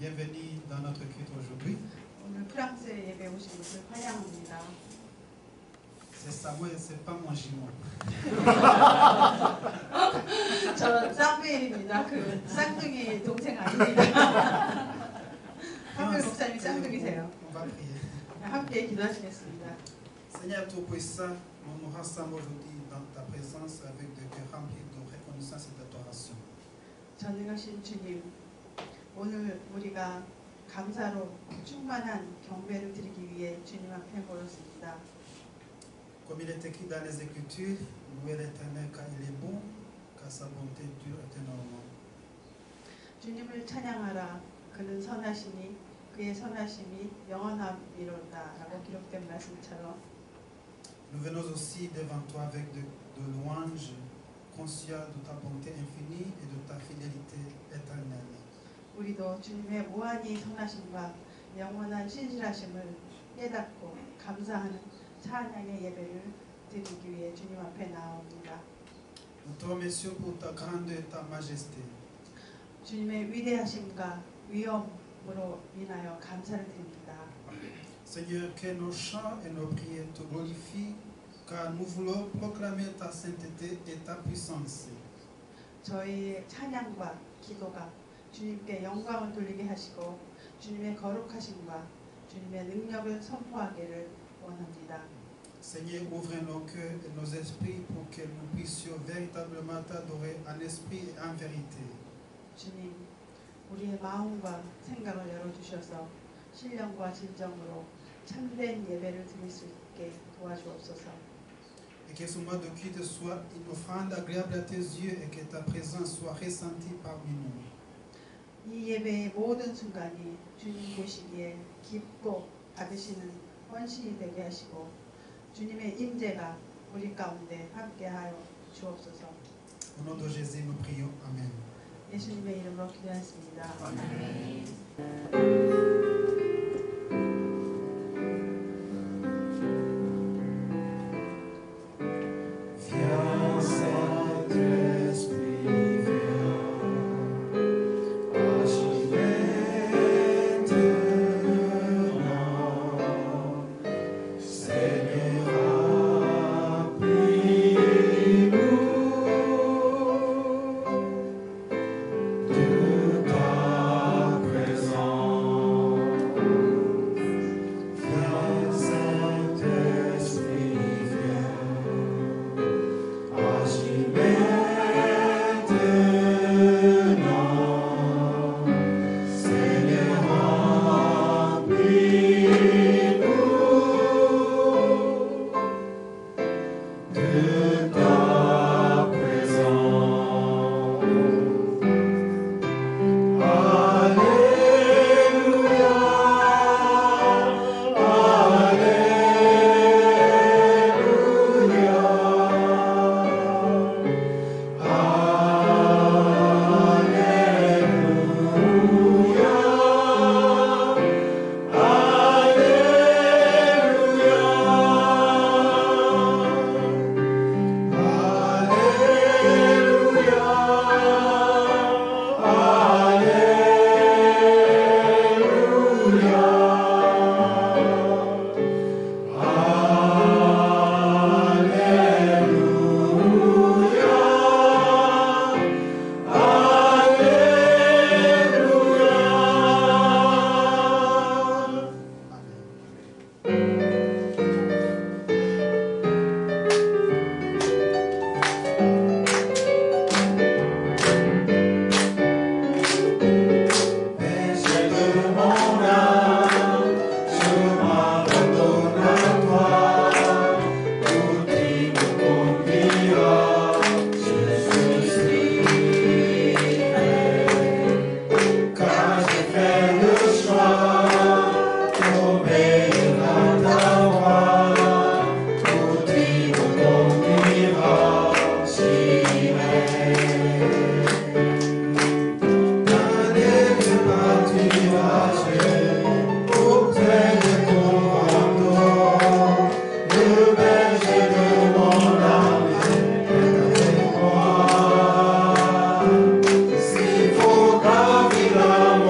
Bienvenue dans notre culte aujourd'hui. 오늘 프랑스에 예배 오신 것을 환영합니다. C'est Samuel, c'est pas mon jumeau. 저는 쌍둥이입니다. 그 쌍둥이 동생 아닙니다. 사무엘 목사님이 쌍둥이세요. On va prier. 함께 기도하시겠습니다. Seigneur Tout-Puissant, nous nous rassemblons aujourd'hui dans ta présence avec des cœurs remplis de reconnaissance et d'adoration. 전능하신 주님, 오늘 우리가 감사로 충만한 경배를 드리기 위해 주님 앞에 모였습니다. Comme il est écrit dans les Écritures, louez l'Éternel car il est bon, car sa bonté dure éternellement. 주님을 찬양하라. 그는 선하시니 그의 선하심이 영원함이로다라고 기록된 말씀처럼 Nous venons aussi devant toi avec de louanges, conscients de ta bonté infinie et de ta fidélité éternelle. 우리도 주님의 무한히 선하심과 영원한 신실하심을 깨닫고 감사하는 찬양의 예배를 드리기 위해 주님 앞에 나옵니다. Nous te remercions pour ta grandeur et ta majesté. 주님의 위대하심과 위엄으로 인하여 감사를 드립니다. Seigneur, que nos chants et nos prières te glorifient, car nous voulons proclamer ta sainteté et ta puissance. 저희의 찬양과 기도가 주님께 영광을 돌리게 하시고 주님의 거룩하심과 주님의 능력을 선포하기를 원합니다. Seigneur, ouvre nos cœurs et nos esprits pour que nous puissions véritablement t'adorer en esprit et en vérité. 주님, 우리의 마음과 생각을 열어주셔서 신령과 진정으로 참된 예배를 드릴 수 있게 도와주옵소서. Et que ce mois de culte soit une offrande agréable à tes yeux et que ta présence soit ressentie parmi nous. 이 예배의 모든 순간이 주님 보시기에 깊고 받으시는 헌신이 되게 하시고 주님의 임재가 우리 가운데 함께하여 주옵소서. Au nom de Jésus, nous prions. Amen. 예수님의 이름으로 기도했습니다. 아멘.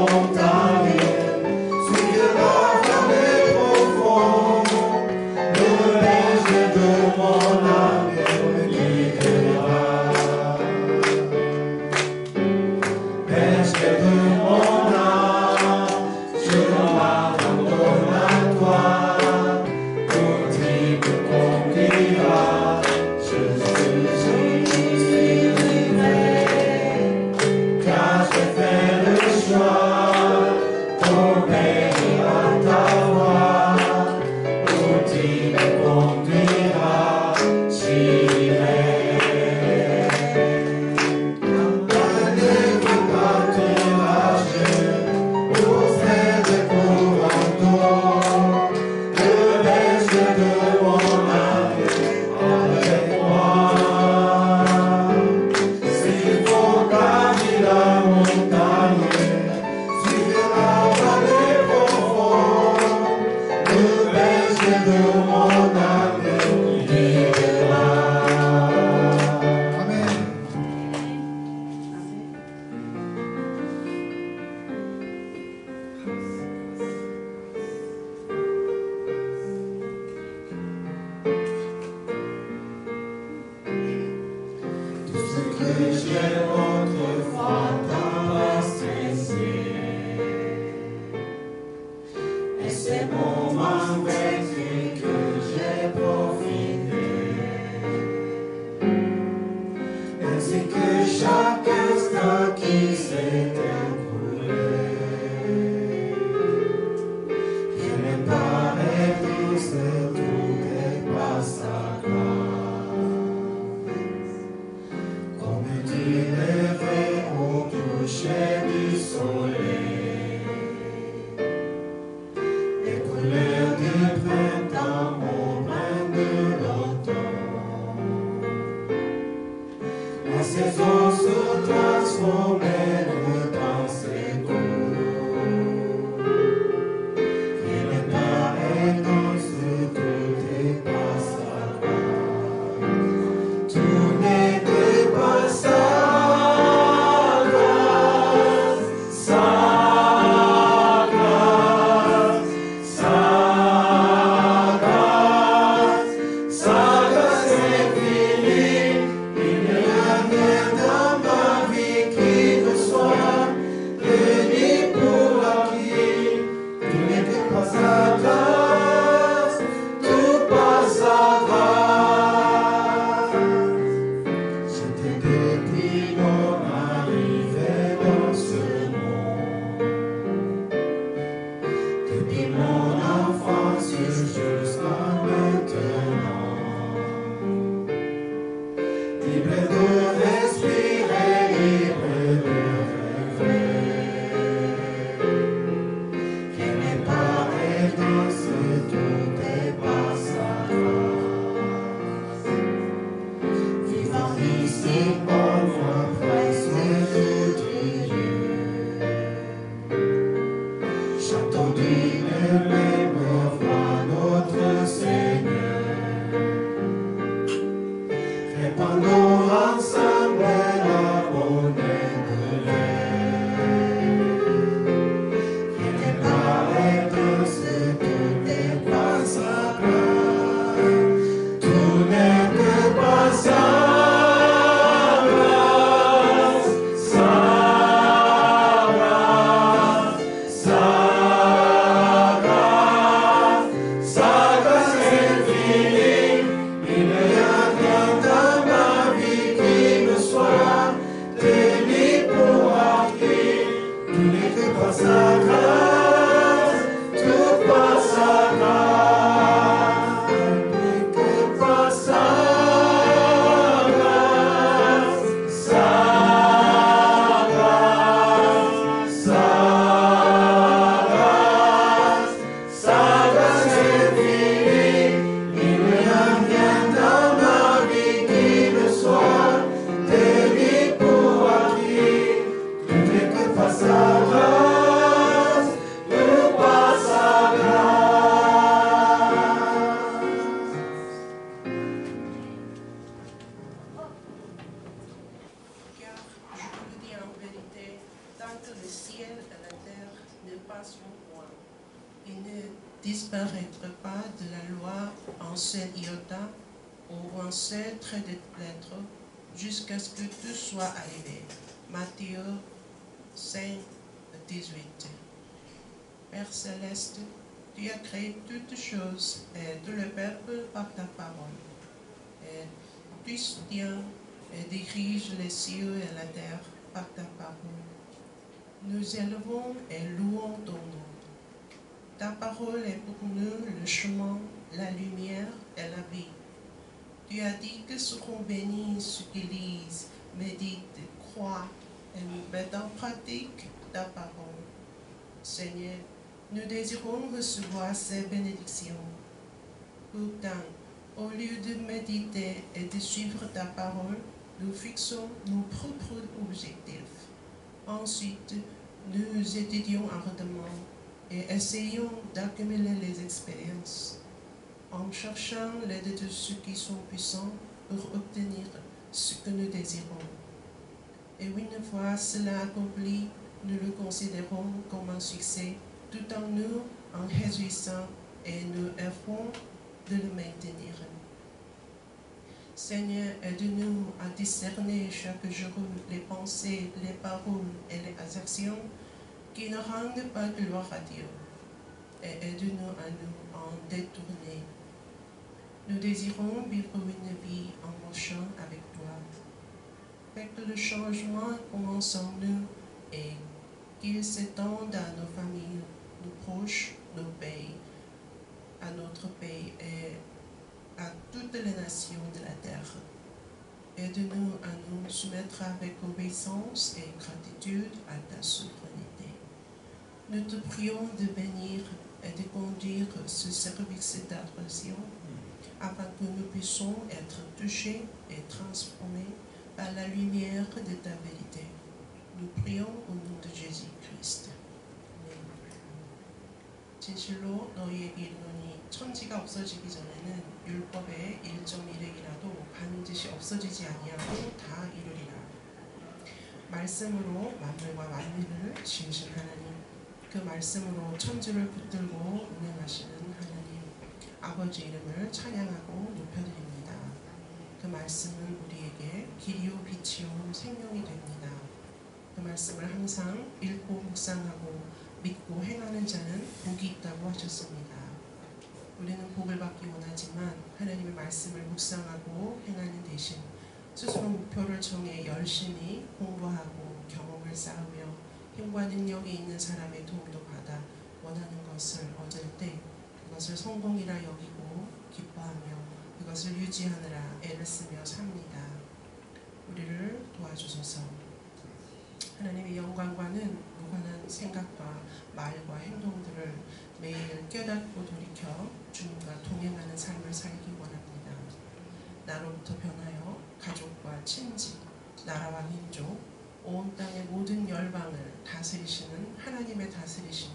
Montagne disparaître pas de la loi en seul iota ou en seul trait de lettre jusqu'à ce que tout soit arrivé. Matthieu 5, 18. Père Céleste, tu as créé toutes choses et tout le peuple par ta parole. Et tu tiens et diriges les cieux et la terre par ta parole. Nous élevons et louons ton nom. Ta parole est pour nous le chemin, la lumière et la vie. Tu as dit que seront bénis ceux qui lisent, méditent, croient et mettent en pratique ta parole. Seigneur, nous désirons recevoir ces bénédictions. Pourtant, au lieu de méditer et de suivre ta parole, nous fixons nos propres objectifs. Ensuite, nous étudions ardemment et essayons d'accumuler les expériences, en cherchant l'aide de ceux qui sont puissants pour obtenir ce que nous désirons. Et une fois cela accompli, nous le considérons comme un succès, tout en nous en réjouissant et nous œuvrons de le maintenir. Seigneur, aide-nous à discerner chaque jour les pensées, les paroles et les actions qui ne rendent pas gloire à Dieu, et aide-nous à nous en détourner. Nous désirons vivre une vie en marchant avec toi. Fais que le changement commence en nous et qu'il s'étende à nos familles, nos proches, nos pays, à notre pays et à toutes les nations de la terre. Aide-nous à nous soumettre avec obéissance et gratitude à ta souveraineté. Nous te prions de bénir et de conduire ce service d'adoration afin que nous puissions être touchés et transformés par la lumière de 진실로 너희에게 이르노니 천지가 없어지기 전에는 율법의 1.1획이라도 반드시 없어지지 아니하고 다 이루리라. 말씀으로 만물과 만민을 지으신 하나님, 그 말씀으로 천지를 붙들고 운행하시는 하나님, 아버지 이름을 찬양하고 높여드립니다. 그 말씀은 우리에게 길이요 빛이요 생명이 됩니다. 그 말씀을 항상 읽고 묵상하고 믿고 행하는 자는 복이 있다고 하셨습니다. 우리는 복을 받기 원하지만 하나님의 말씀을 묵상하고 행하는 대신 스스로 목표를 정해 열심히 공부하고 경험을 쌓으며 힘과 능력이 있는 사람의 도움도 받아 원하는 것을 얻을 때 그것을 성공이라 여기고 기뻐하며 그것을 유지하느라 애를 쓰며 삽니다. 우리를 도와주소서. 하나님의 영광과는 무관한 생각과 말과 행동들을 매일 깨닫고 돌이켜 주님과 동행하는 삶을 살기 원합니다. 나로부터 변하여 가족과 친지, 나라와 민족, 온 땅의 모든 열방을 다스리시는 하나님의 다스리심에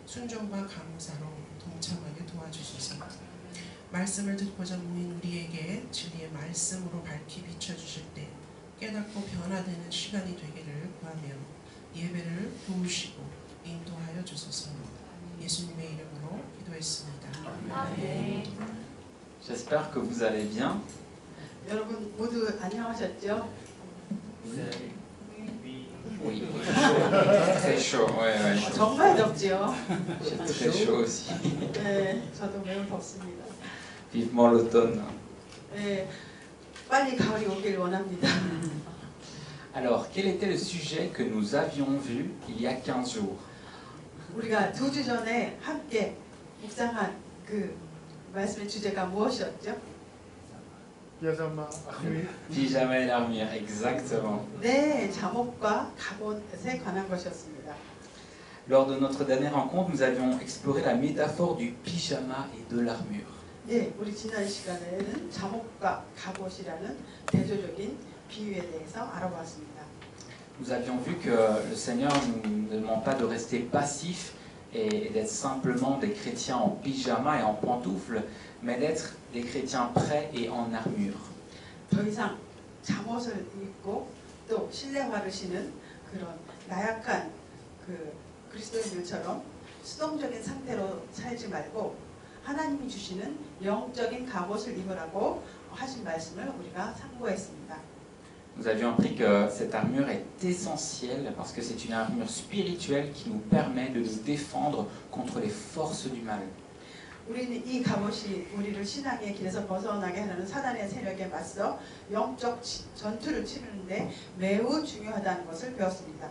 순종과 감사로 동참하게 도와주소서. 말씀을 듣고자 모인 우리에게 진리의 말씀으로 밝히 비춰주실 때 깨닫고 변화되는 시간이 되기를 구하며 예배를 도우시고 인도하여 주소서. 예수님의 이름으로 기도했습니다. 아멘. J'espère que vous allez bien. 여러분 모두 안녕하셨죠? Oui. Très chaud, ouais. 정말 덥지요? J'ai très chaud aussi. 네, 저도 매우 덥습니다. Vivement l'automne. 네, 빨리 가을이 오길 원합니다. Alors, quel était le sujet que nous avions vu il y a 15 jours? 우리가 2주 전에 함께 묵상한 그 말씀의 주제가 무엇이었죠? Pyjama et l'armure, exactement. 네, 잠옷과 갑옷에 관한 것이었습니다. Lors de notre dernière rencontre, nous avions exploré la métaphore du pyjama et de l'armure. 네, 우리 지난 시간에는 잠옷과 갑옷이라는 대조적인 비유에 대해서 알아보았습니다. Nous avions vu que le Seigneur ne nous demande pas de rester passifs et d'être simplement des chrétiens en pyjama et en pantoufles, mais d'être des chrétiens prêts et en armure. 더 이상 잠옷을 입고 또 실내화를 신은 그런 나약한 그 그리스도인들처럼 수동적인 상태로 살지 말고 하나님이 주시는 영적인 갑옷을 입으라고 하신 말씀을 우리가 상고했습니다. Nous avions appris que cette armure est essentielle parce que c'est une armure spirituelle qui nous permet de nous défendre contre les forces du mal. 우리는 이 갑옷이 우리를 신앙의 길에서 벗어나게 하는 사단의 세력에 맞서 영적 전투를 치르는데 매우 중요하다는 것을 배웠습니다.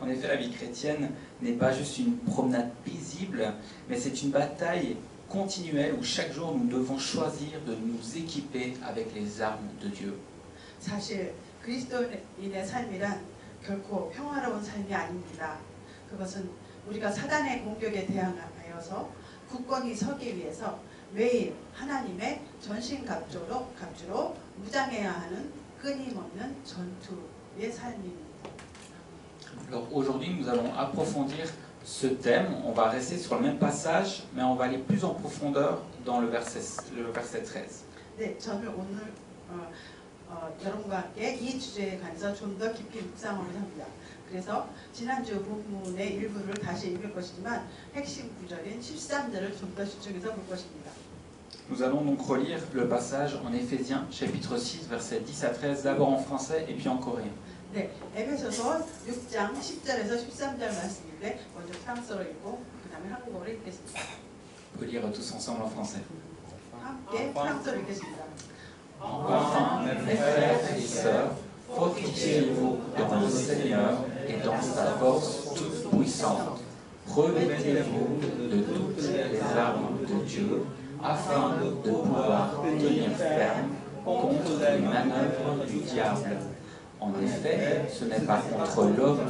En effet, la vie chrétienne n'est pas juste une promenade paisible, mais c'est une bataille continuelle où chaque jour nous devons choisir de nous équiper avec les armes de Dieu. 사실 그리스도인의 삶이란 결코 평화로운 삶이 아닙니다. 그것은 우리가 사단의 공격에 대항하여서 굳건히 서기 위해서 매일 하나님의 전신갑주로 무장해야 하는 끊임없는 전투의 삶입니다. Alors aujourd'hui, nous allons approfondir ce thème. On va rester sur le même passage, mais on va aller plus en profondeur dans le verset 13. 네, 저는 오늘 여러분과 함께 이 주제에 관해서 좀 더 깊이 묵상을 합니다. 그래서 지난주 본문의 일부를 다시 읽을 것이지만 핵심 구절인 13절을 좀 더 집중해서 볼 것입니다. Nous allons donc relire le passage en Éphésiens, chapitre 6, versets 10 à 13, d'abord en français et puis en coréen. 네, 에베소서 6장 10절에서 13절 말씀인데 먼저 프랑스어로 읽고 그 다음에 한국어로 읽겠습니다. On peut lire tous ensemble en français. 함께 프랑스어로 읽겠습니다. Enfin, mes frères et sœurs, fortifiez-vous dans le Seigneur et dans sa force toute puissante. Revêtez-vous de toutes les armes de Dieu, afin de pouvoir tenir ferme contre les manœuvres du diable. En effet, ce n'est pas contre l'homme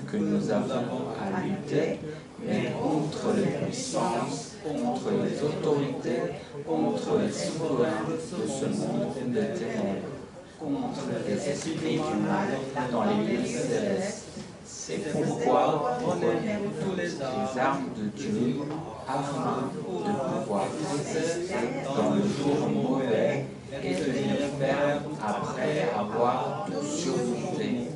que nous avons à lutter, mais contre les puissances, contre les autorités, contre les souverains de ce monde de ténèbres, contre les esprits du mal dans les lieux célestes. C'est pourquoi prenez toutes les armes de Dieu afin de pouvoir résister dans le jour mauvais et tenir ferme après avoir tout surmonté.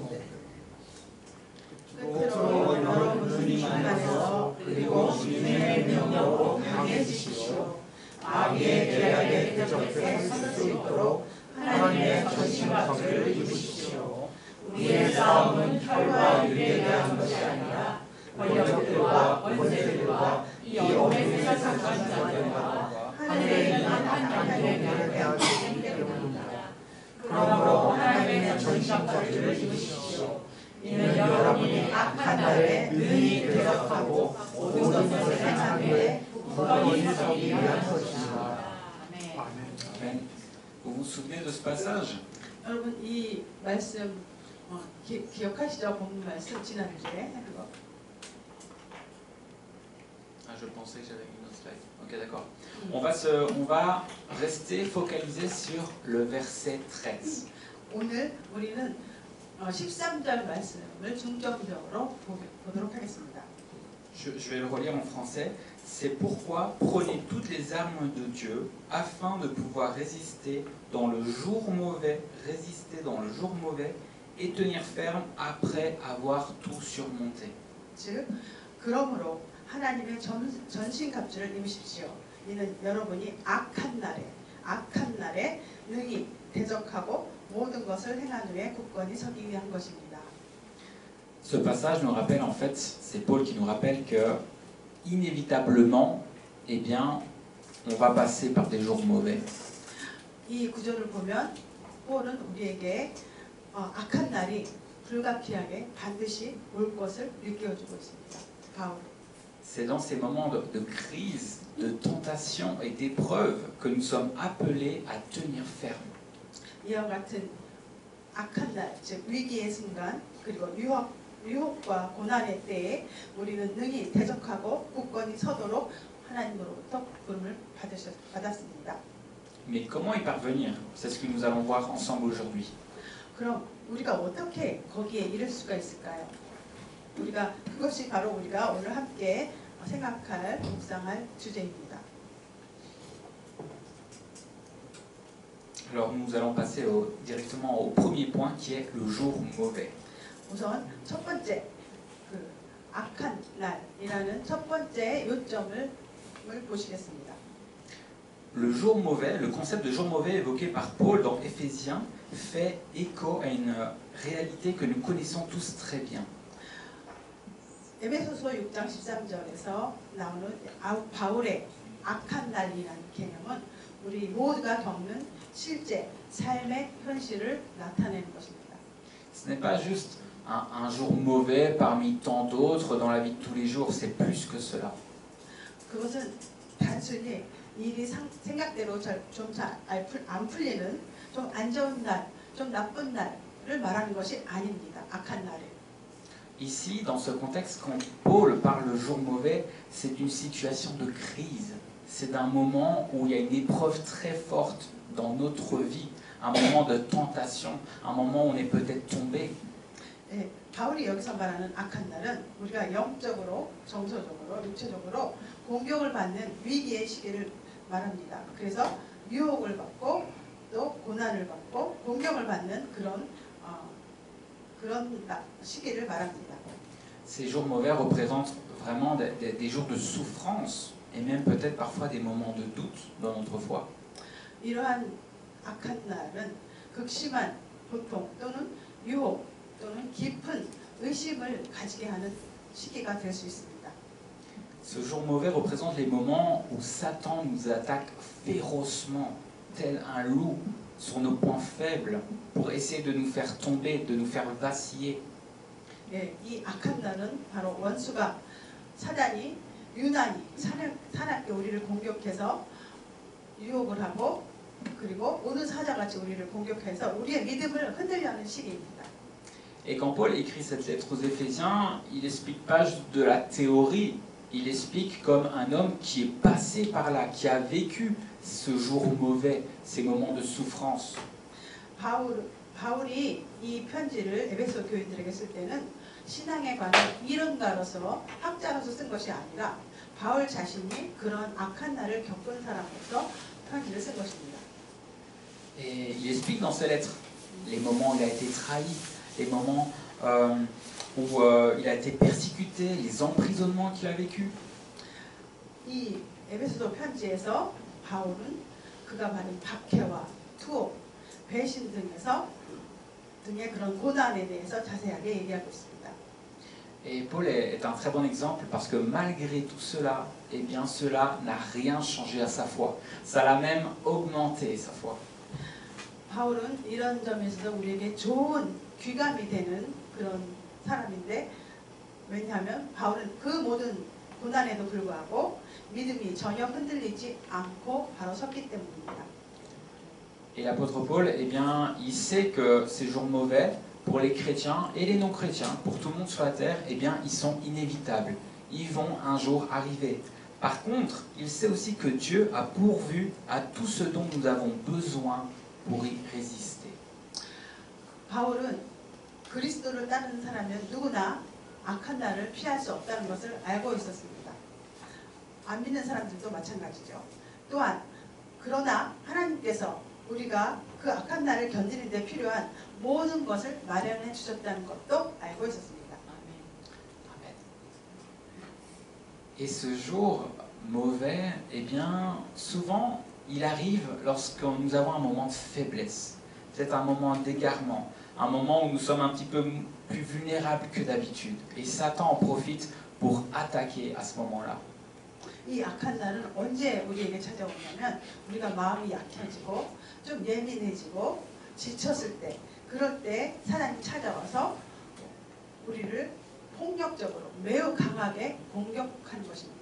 끝으로 여러분이 안에서 그리고 주님의 명령으로 강해지십시오. 마귀의 계략에 대적해 설 수 있도록 하나님의 전신갑주를 입으십시오. 우리의 싸움은 혈과 육에 대한 것이 아니라 권력들과 권세들과 이 어둠의 세상 자들과 하늘에 있는 하나님에 대한 것이기 때문입니다. 그러므로 하나님의 전신갑주를 입으십시오. 이는 여러분이 악한 날에 능히 대적하고 모든 것을 행하기에 굳건히 서기 위한 것입니다. Amen. Vous vous souvenez de ce passage? 여러분 이 말씀 기억하시죠? 본문 말씀 지난주에 그거. Ah, je pensais que j'avais une autre slide. Ok, d'accord. On va rester focalisé sur le verset 13. 오늘 우리는 13절 말씀을 중점적으로 보도록 하겠습니다. Je vais le relire en français. C'est pourquoi prenez toutes les armes de Dieu afin de pouvoir résister dans le jour mauvais et tenir ferme après avoir tout surmonté. 즉 그러므로 하나님의 전신갑주를 입으십시오. 이는 여러분이 악한 날에 능히 대적하고 모든 것을 행한 후에 굳건히 서기 위한 것입니다. Ce passage nous rappelle en fait, c'est Paul qui nous rappelle que inévitablement, eh bien, on va passer par des jours mauvais. 이 구절을 보면 폴은 우리에게 악한 날이 불가피하게 반드시 올 것을 일깨워주고 있습니다. 바울. C'est dans ces moments de crise, de tentation et d'épreuve que nous sommes appelés à tenir ferme. 이와 같은 악한 날, 즉 위기의 순간, 그리고 유혹과 고난의 때에 우리는 능히 대적하고 굳건히 서도록 하나님으로부터 부름을 받았습니다. Mais comment y parvenir? C'est ce que nous allons voir ensemble aujourd'hui. 그럼 우리가 어떻게 거기에 이를 수가 있을까요? 그것이 바로 우리가 오늘 함께 생각할, 묵상할 주제입니다. Alors nous allons passer directement au premier point qui est le jour mauvais. 우선 첫 번째, 악한 날이라는 첫 번째 요점을 보시겠습니다. Le jour mauvais, le concept de jour mauvais évoqué par Paul dans Éphésiens fait écho à une réalité que nous connaissons tous très bien. 에베소서 6장 13절에서 나오는 바울의 악한 날이라는 개념은 우리 모두가 겪는 실제 삶의 현실을 나타내는 것입니다. Ce n'est pas juste un jour mauvais parmi tant d'autres dans la vie de tous les jours, c'est plus que cela. 그것은 단순히 일이 생각대로 좀 안 풀리는 좀 안 좋은 날, 좀 나쁜 날을 말하는 것이 아닙니다. 악한 날을. Ici, dans ce contexte, quand Paul parle de jour mauvais, c'est une situation de crise. C'est un moment où il y a une épreuve très forte dans notre vie, un moment de tentation, un moment où on est peut-être tombé. 네, 바울이 여기서 말하는 악한 날은 우리가 영적으로, 정서적으로, 육체적으로 공격을 받는 위기의 시기를 말합니다. 그래서 유혹을 받고 또 고난을 받고 공격을 받는 그런 시기를 말합니다. Ces jours mauvais représentent vraiment des jours de souffrance et même peut-être parfois des moments de doute dans notre foi. 이러한 악한 날은 극심한 고통 또는 유혹 또는 깊은 의심을 가지게 하는 시기가 될 수 있습니다. Ce jour mauvais représente les moments où Satan nous attaque férocement, tel un loup, sur nos points faibles, pour essayer de nous faire tomber, de nous faire vaciller. 예, 이 악한 날은 바로 원수가 사단이 유난히 사납게 우리를 공격해서 유혹을 하고 그리고 오는 사자같이 우리를 공격해서 우리의 믿음을 흔들려는 시기입니다. Et quand Paul écrit cette lettre aux Éphésiens, il n'explique pas juste de la théorie, il explique comme un homme qui est passé par là, qui a vécu ce jour mauvais, ces moments de souffrance. 바울이 이 편지를 에베소 교인들에게 쓸 때는 신앙에 관한 이론가로서 학자로서 쓴 것이 아니라 바울 자신이 그런 악한 날을 겪은 사람으로서 편지를 쓴 것입니다. Et il explique dans ses lettres les moments où il a été trahi, les moments où il a été persécuté, les emprisonnements qu'il a vécu. 이 에베소서 편지에서 바울은 그가 받은 박해와 투옥, 배신 등의 그런 고난에 대해서 자세하게 얘기하고 있습니다. Et Paul est un très bon exemple parce que malgré tout cela, eh bien cela n'a rien changé à sa foi. Ça l'a même augmenté sa foi. 바울은 이런 점에서 우리에게 좋은 귀감이 되는 그런 사람인데 왜냐하면 바울은 그 모든 고난에도 불구하고 믿음이 전혀 흔들리지 않고 바로 섰기 때문입니다. Et l'apôtre Paul, eh bien, il sait que ces jours mauvais, pour les chrétiens et les non-chrétiens, pour tout le monde sur la terre, eh bien, ils sont inévitables. Ils vont un jour arriver. Par contre, il sait aussi que Dieu a pourvu à tout ce dont nous avons besoin pour y résister. 바울은 그리스도를 따르는 사람은 누구나 악한 날을 피할 수 없다는 것을 알고 있었습니다. 안 믿는 사람들도 마찬가지죠. 또한 그러나 하나님께서 우리가 그 악한 날을 견디는 데 필요한 모든 것을 마련해 주셨다는 것도 알고 있었습니다. Amen. Et ce jour mauvais, eh bien, souvent, il arrive lorsque nous avons un moment de faiblesse, peut-être un moment d'égarement, un moment où nous sommes un petit peu plus vulnérables que d'habitude. Et Satan en profite pour attaquer à ce moment-là. 이 악한 날은 언제 우리에게 찾아오냐면 우리가 마음이 약해지고 좀 예민해지고 지쳤을 때 그럴 때 사단이 찾아와서 우리를 폭력적으로 매우 강하게 공격하는 것입니다.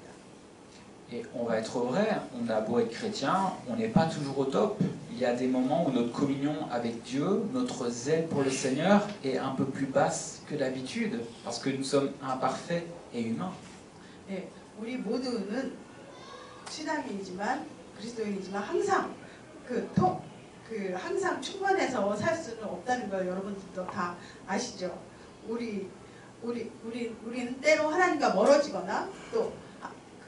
Et on va être vrai, on a beau être chrétien, on n'est pas toujours au top. Il y a des moments où notre communion avec Dieu, notre zèle pour le Seigneur est un peu plus basse que d'habitude, parce que nous sommes imparfaits et humains. 예, 우리 모두는 신앙인이지만 그리스도인이지만 항상 항상 충만해서 살 수는 없다는 걸 여러분들도 다 아시죠? 우리는 때로 하나님과 멀어지거나 또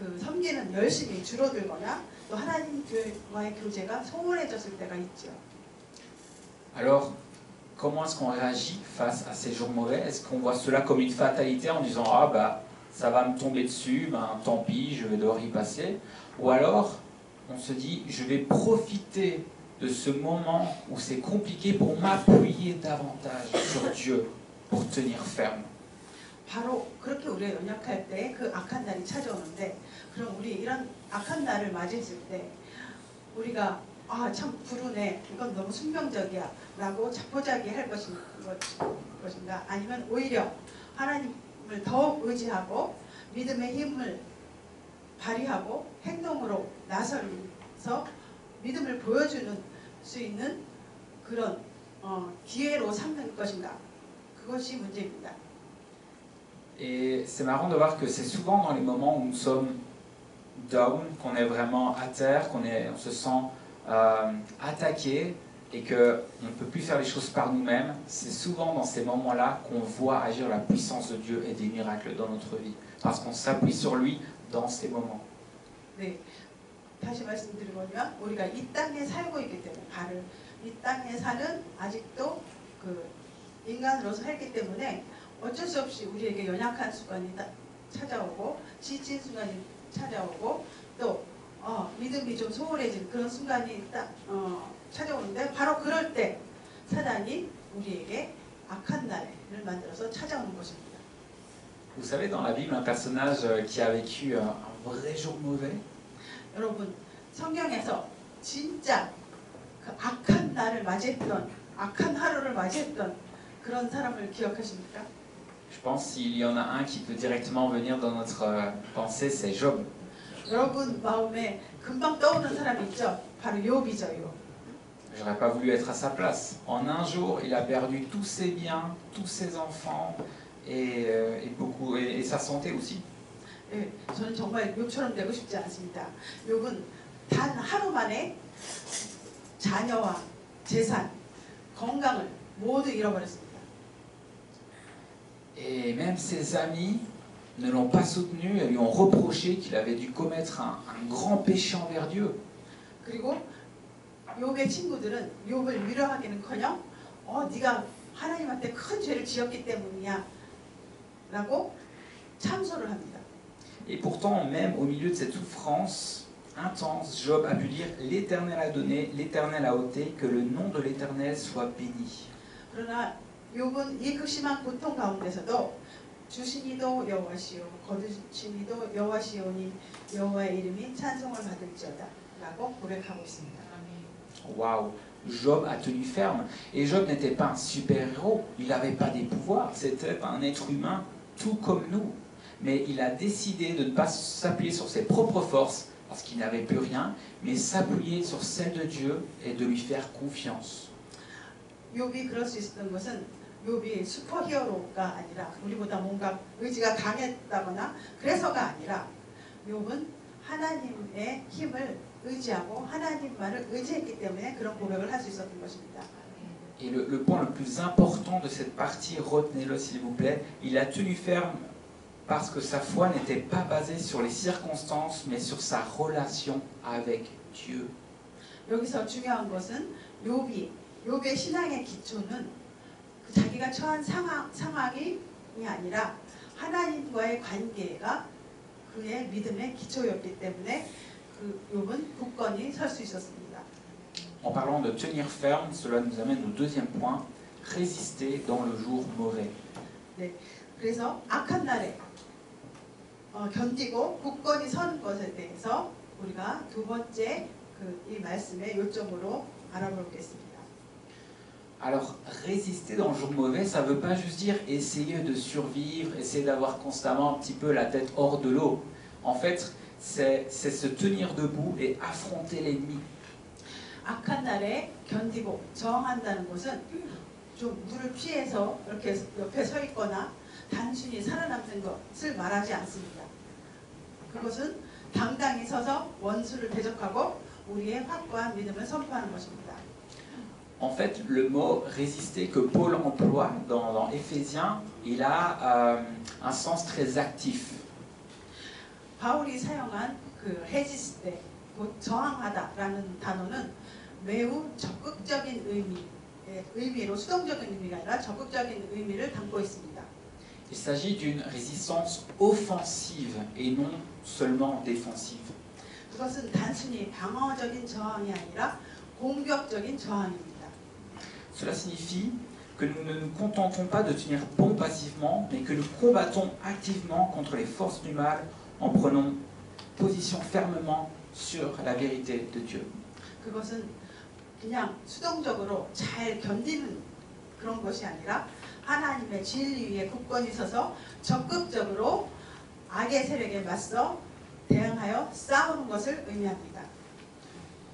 그 섬기는 열심히 줄어들거나 또 하나님과의 교제가 소홀해졌을 때가 있죠. Alors, comment est-ce qu'on réagit face à ces jours mauvais? Est-ce qu'on voit cela comme une fatalité en disant « Ah bah, ça va me tomber dessus, ben, tant pis, je vais devoir y passer » Ou alors, on se dit « Je vais profiter de ce moment où c'est compliqué pour m'appuyer davantage sur Dieu pour tenir ferme. » 바로 그렇게 우리가 연약할 때 그 악한 날이 찾아오는데 그럼 우리 이런 악한 날을 맞이했을 때 우리가 아 참 불운해 이건 너무 숙명적이야 라고 자포자기 할 것인가 아니면 오히려 하나님을 더욱 의지하고 믿음의 힘을 발휘하고 행동으로 나서서 믿음을 보여주는 수 있는 그런 기회로 삼는 것인가 그것이 문제입니다. Et c'est marrant de voir que c'est souvent dans les moments où nous sommes down, qu'on est vraiment à terre, on se sent attaqué et qu'on ne peut plus faire les choses par nous-mêmes. C'est souvent dans ces moments-là qu'on voit agir la puissance de Dieu et des miracles dans notre vie. Parce qu'on s'appuie sur lui dans ces moments. 네, 다시 말씀드리면 우리가 이 땅에 살고 있기 때문에 이 땅에 사는 아직도 그 인간으로서 살기 때문에 어쩔 수 없이 우리에게 연약한 순간이 찾아오고 지친 순간이 찾아오고 또 믿음이 좀 소홀해진 그런 순간이 찾아오는데 바로 그럴 때 사단이 우리에게 악한 날을 만들어서 찾아오는 것입니다. Vous savez, dans la Bible, un personnage qui a vécu un vrai jour mauvais. 여러분, 성경에서 진짜 그 악한 날을 맞이했던 악한 하루를 맞이했던 그런 사람을 기억하십니까? Je pense qu'il y en a un qui peut directement venir dans notre pensée, c'est Job. 여러분 마음에 금방 떠오르는 사람이 있죠? 바로 욥이죠, 욥. J'aurais pas voulu être à sa place. En un jour, il a perdu tous ses biens, tous ses enfants et sa santé aussi. 네, 저는 정말 욥처럼 되고 싶지 않습니다. 욥은 단 하루 만에 자녀와 재산, 건강을 모두 잃어버렸습니다. Et même ses amis ne l'ont pas soutenu et lui ont reproché qu'il avait dû commettre un grand péché envers Dieu. 그리고 욥의 친구들은 욥을 위로하기는커녕 네가 하나님한테 큰 죄를 지었기 때문이야 라고 참소를 합니다. Et pourtant, même au milieu de cette souffrance intense, Job a pu dire « L'Éternel a donné, l'Éternel a ôté, que le nom de l'Éternel soit béni. » 그러나 욥은 이 극심한 고통 가운데서도 주시니도 여호와시오 거두시니도 여호와시오니 여호와의 이름이 찬송을 받을지어다 라고 고백하고 있습니다. Waouh, Job a tenu ferme. Et Job n'était pas un super-héros, il n'avait pas des pouvoirs, c'était un être humain tout comme nous. Mais il a décidé de ne pas s'appuyer sur ses propres forces, parce qu'il n'avait plus rien, mais s'appuyer sur celle de Dieu et de lui faire confiance. 욥이 그럴 수 있었던 것은 욥이 슈퍼히어로가 아니라 우리보다 뭔가 의지가 강했다거나 그래서가 아니라 욥은 하나님의 힘을 의지하고 하나님만을 의지했기 때문에 그런 고백을 할 수 있었던 것입니다. Et le point le plus important de cette partie, retenez-le s'il vous plaît, il a tenu ferme parce que sa foi n'était pas basée sur les circonstances, mais sur sa relation avec Dieu. 여기서 중요한 것은 욥의 신앙의 기초는 자기가 처한 상황이 아니라 하나님과의 관계가 그의 믿음의 기초였기 때문에 그 욥은 굳건히 설 수 있었습니다. En parlant de tenir ferme, cela nous amène au deuxième point, résister dans le jour mauvais. 네, 그래서 악한 날에 견디고 굳건히 서는 것에 대해서 우리가 두 번째 이 말씀의 요점으로 알아보겠습니다. Alors, résister dans le jour mauvais, ça ne veut pas juste dire essayer de survivre, essayer d'avoir constamment un petit peu la tête hors de l'eau. En fait, c'est se tenir debout et affronter l'ennemi. 악한 날에 견디고 저항한다는 것은 좀 물을 피해서 이렇게 옆에 서 있거나 단순히 살아남는 것을 말하지 않습니다. 그것은 당당히 서서 원수를 대적하고 우리의 확고한 믿음을 선포하는 것입니다. En fait, le mot résister que Paul emploie dans Éphésiens, il a un sens très actif. 바울이 사용한 그 resist, 곧 저항하다라는 단어는 매우 적극적인 의미로 수동적인 의미가 아니라 적극적인 의미를 담고 있습니다. Il s'agit d'une résistance offensive et non seulement défensive. 그것은 단순히 방어적인 저항이 아니라 공격적인 저항입니다. Cela signifie que nous ne nous contentons pas de tenir bon passivement, mais que nous combattons activement contre les forces du mal en prenant position fermement sur la vérité de Dieu. 그것은 그냥 수동적으로 잘 견디는 그런 것이 아니라 하나님의 진리 위에 굳건히 서서 적극적으로 악의 세력에 맞서 대항하여 싸우는 것을 의미합니다.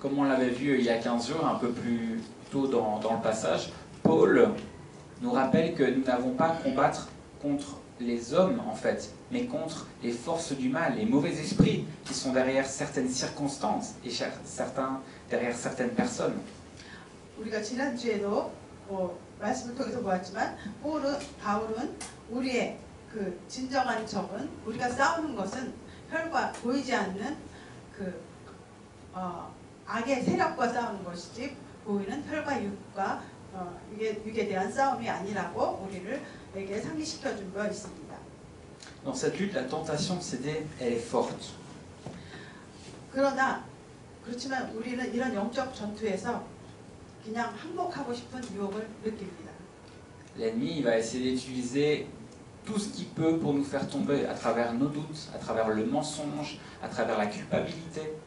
Comme on l'avait vu il y a 15 jours, un peu plus tôt dans le passage, Paul nous rappelle que nous n'avons pas à combattre contre les hommes en fait, mais contre les forces du mal, les mauvais esprits qui sont derrière certaines circonstances et derrière certaines personnes. 우리가 지난주에도 말씀을 통해서 보았지만 바울은 우리의 그 진정한 적은 우리가 싸우는 것은 혈과 보이지 않는 그 악의 세력과 싸우는 것이지 보이는 혈과 육과 육에 대한 싸움이 아니라고 우리에게 상기시켜 준 바 있습니다. Dans cette lutte, la tentation de céder, elle est forte. 그렇지만 우리는 이런 영적 전투에서 그냥 항복하고 싶은 유혹을 느낍니다. L'ennemi va essayer d'utiliser tout ce qu'il peut pour nous faire tomber à travers nos doutes, à travers le mensonge, à travers la culpabilité.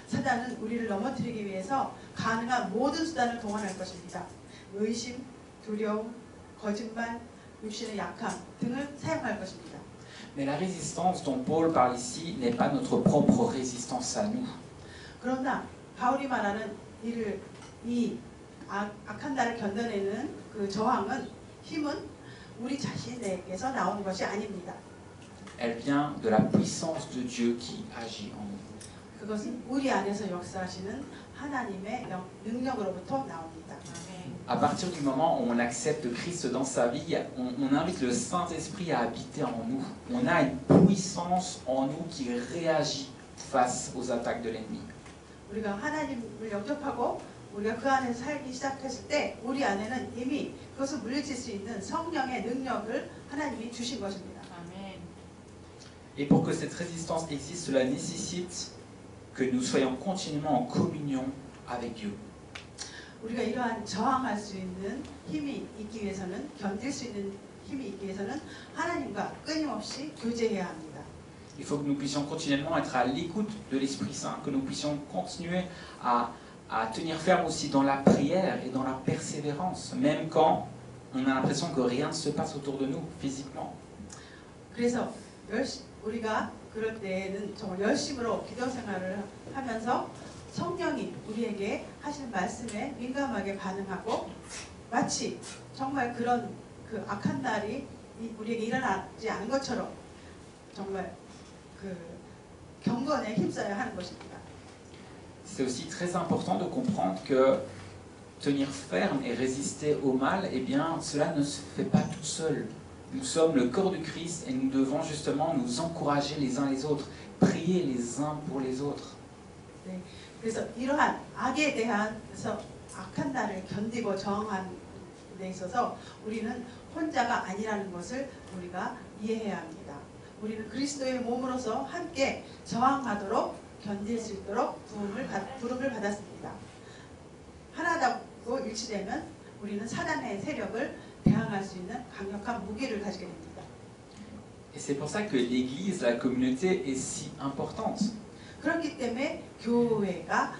사단은 우리를 넘어뜨리기 위해서 가능한 모든 수단을 동원할 것입니다. 의심, 두려움, 거짓말, 육신의 약함 등을 사용할 것입니다. Mais la résistance dont Paul parle ici n'est pas notre propre résistance à nous. 그러나 바울이 말하는 이 악한 날을 견뎌내는 그 힘은 우리 자신에게서 나오는 것이 아닙니다. Elle vient de la puissance de Dieu qui agit en nous. 그것은 우리 안에서 역사하시는 하나님의 능력으로부터 나옵니다. À partir du moment où on accepte Christ dans sa vie, on invite le Saint-Esprit à habiter en nous. On a une puissance en nous qui réagit face aux attaques de l'ennemi. 우리가 하나님을 영접하고 우리가 그 안에서 살기 시작했을 때 우리 안에는 이미 그것을 물리칠 수 있는 성령의 능력을 하나님이 주신 것입니다. Et pour que cette résistance existe, cela nécessite que nous soyons continuellement en communion avec Dieu. 우리가 이러한 저항할 수 있는 힘이 있기 위해서는, 견딜 수 있는 힘이 있기 위해서는 하나님과 끊임없이 교제해야 합니다. Il faut que nous puissions continuellement être à l'écoute de l'Esprit Saint, que nous puissions continuer à tenir ferme aussi dans la prière et dans la persévérance, même quand on a l'impression que rien ne se passe autour de nous, physiquement. 그래서 우리가 그럴 때에는 정말 열심으로 기도 생활을 하면서 성령이 우리에게 하시는 말씀에 민감하게 반응하고 마치 정말 그런 그 악한 날이 우리에게 일어나지 않은 것처럼 정말 그 경건에 힘써야 하는 것입니다. C'est aussi très important de comprendre que tenir ferme et résister au mal, eh bien, cela ne se fait pas tout seul. Nous sommes le corps du Christ et nous devons justement nous encourager les uns les autres, prier les uns pour les autres. 네, 그래서 이러한 악에 대해서 악한 날을 견디고 저항하는 데 있어서 우리는 혼자가 아니라는 것을 우리가 이해해야 합니다. 우리는 그리스도의 몸으로서 함께 저항하도록 견딜 수 있도록 부름을 받았습니다. 하나다고 일치되면 우리는 사단의 세력을 대항할 수 있는 강력한 무기를 가지게 됩니다. Et c'est pour ça que l'Église, la communauté est si importante. 그렇기 때문에 교회가